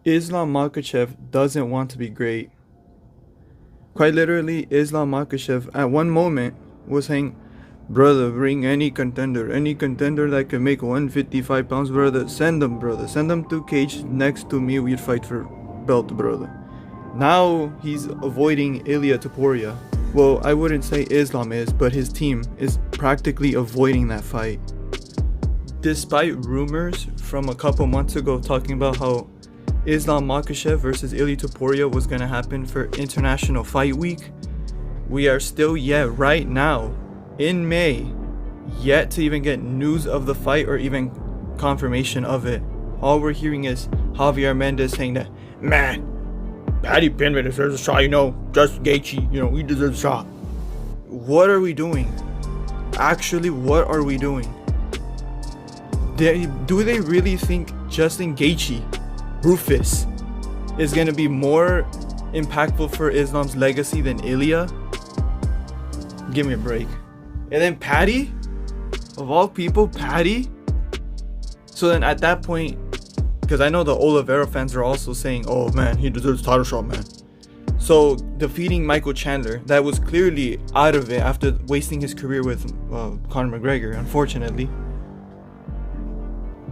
Islam Makhachev doesn't want to be great. Quite literally, Islam Makhachev at one moment was saying, "Brother, bring any contender that can make 155 pounds, brother. Send them, brother. Send them to cage next to me. We'd fight for belt, brother." Now he's avoiding Ilia Topuria. Well, I wouldn't say Islam is, but his team is practically avoiding that fight. Despite rumors from a couple months ago talking about how Islam Makhachev versus Ilia Topuria was going to happen for International Fight Week, we are still yet right now in May yet to even get news of the fight or even confirmation of it. All we're hearing is Javier Mendez saying that, "Man, Paddy Pimblett deserves a shot, Justin Gaethje, he deserves a shot." What are we doing? Actually, what are we doing? Do they really think Justin Gaethje, Rufus, is going to be more impactful for Islam's legacy than Ilia? Give me a break. And then Paddy? Of all people, Paddy? So then at that point, because I know the Oliveira fans are also saying, "Oh man, he deserves a title shot, man." So defeating Michael Chandler, that was clearly out of it after wasting his career with Conor McGregor, unfortunately.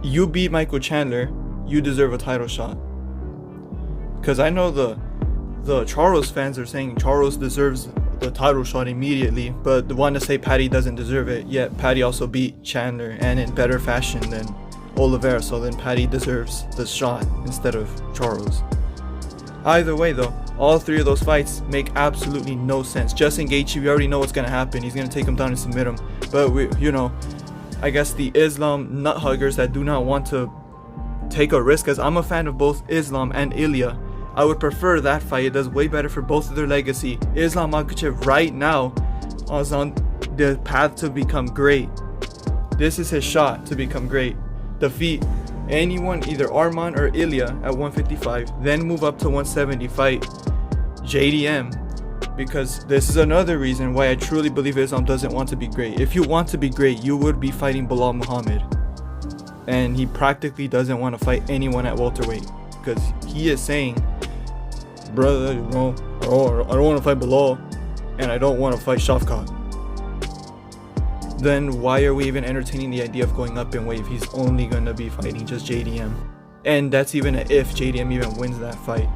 You beat Michael Chandler, you deserve a title shot. Because I know the Charles fans are saying Charles deserves the title shot immediately, but the one to say Paddy doesn't deserve it, yet Paddy also beat Chandler and in better fashion than Oliveira, so then Paddy deserves the shot instead of Charles. Either way though, all three of those fights make absolutely no sense. Justin Gaethje, we already know what's going to happen. He's going to take him down and submit him. But I guess the Islam nut huggers that do not want to take a risk, because I'm a fan of both Islam and Ilia, I would prefer that fight. It does way better for both of their legacy. Islam Makhachev right now is on the path to become great. This is his shot to become great. Defeat anyone, either Arman or Ilia at 155, then move up to 170, fight JDM. Because this is another reason why I truly believe Islam doesn't want to be great. If you want to be great, you would be fighting Bilal Muhammad. And he practically doesn't want to fight anyone at welterweight. Because he is saying, "Brother, I don't want to fight Bilal, and I don't want to fight Shafkat." Then why are we even entertaining the idea of going up in weight if he's only going to be fighting just JDM? And that's even if JDM even wins that fight.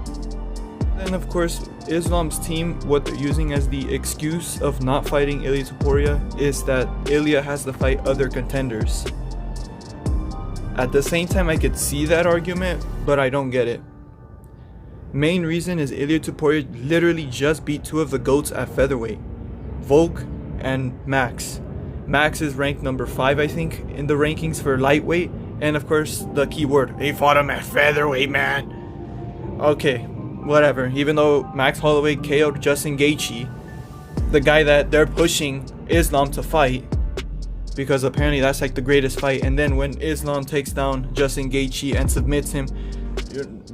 Then of course, Islam's team, what they're using as the excuse of not fighting Ilia Topuria is that Ilia has to fight other contenders. At the same time, I could see that argument, but I don't get it. Main reason is Ilia Topuria literally just beat two of the GOATs at featherweight, Volk and Max. Max is ranked number 5, I think, in the rankings for lightweight, and of course the key word, he fought him at featherweight, man. Okay, whatever. Even though Max Holloway KO'd Justin Gaethje, the guy that they're pushing Islam to fight, because apparently that's like the greatest fight. And then when Islam takes down Justin Gaethje and submits him,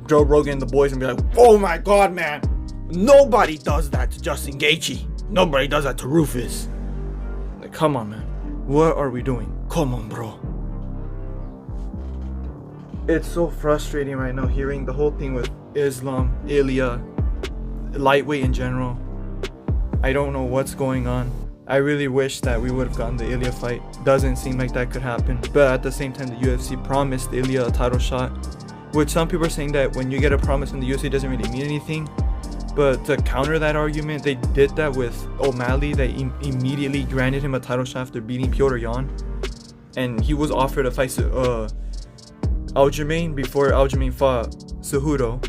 Joe Rogan and the boys and be like, "Oh my god, man, nobody does that to Justin Gaethje. Nobody does that to Rufus." Like, come on, man. What are we doing? Come on, bro. It's so frustrating right now hearing the whole thing with Islam, Ilia, lightweight in general. I don't know what's going on. I really wish that we would have gotten the Ilia fight. Doesn't seem like that could happen. But at the same time, the UFC promised Ilia a title shot, which some people are saying that when you get a promise in the UFC, it doesn't really mean anything. But to counter that argument, they did that with O'Malley. They immediately granted him a title shot after beating Petr Yan. And he was offered a fight Aljamain before Aljamain fought Cejudo.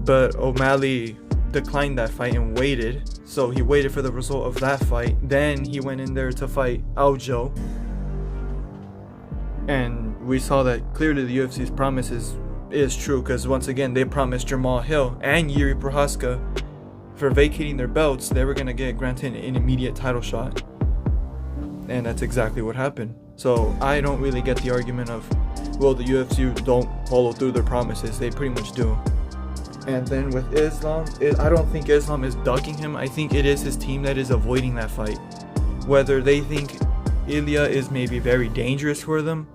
But O'Malley declined that fight and waited. So he waited for the result of that fight. Then he went in there to fight Aljo. And we saw that clearly the UFC's promises is true, because once again they promised Jamal Hill and Yuri Prohaska for vacating their belts they were going to get granted an immediate title shot, and that's exactly what happened. So I don't really get the argument of, well, the UFC don't follow through their promises. They pretty much do. And then with Islam, I don't think Islam is ducking him. I think it is his team that is avoiding that fight. Whether they think Ilia is maybe very dangerous for them,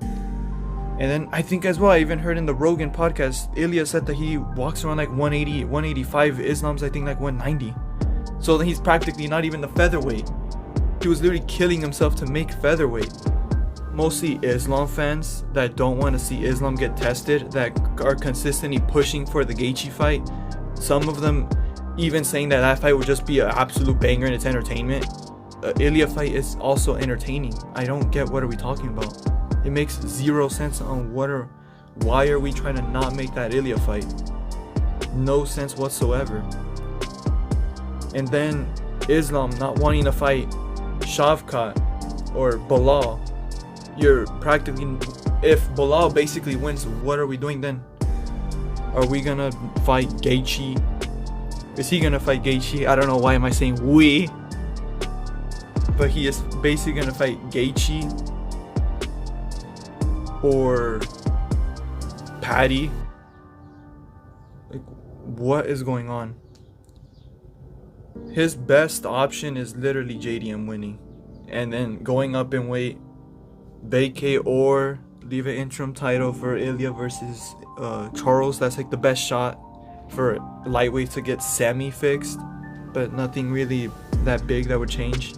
And then I think as well, I even heard in the Rogan podcast, Ilya said that he walks around like 180, 185. Islam's I think like 190. So then he's practically not even the featherweight. He was literally killing himself to make featherweight. Mostly Islam fans that don't want to see Islam get tested, that are consistently pushing for the Gaethje fight. Some of them even saying that fight would just be an absolute banger and it's entertainment. Ilya fight is also entertaining. I don't get what are we talking about. It makes zero sense on why are we trying to not make that Ilya fight? No sense whatsoever. And then Islam not wanting to fight Shavkat or Bilal. You're practically, if Bilal basically wins, what are we doing then? Are we gonna fight Gaethje? Is he gonna fight Gaethje? I don't know why am I saying we, but he is basically gonna fight Gaethje or Paddy. Like, what is going on? His best option is literally JDM winning, and then going up in weight, vacate or leave an interim title for Ilya versus Charles. That's like the best shot for lightweight to get semi fixed, but nothing really that big that would change.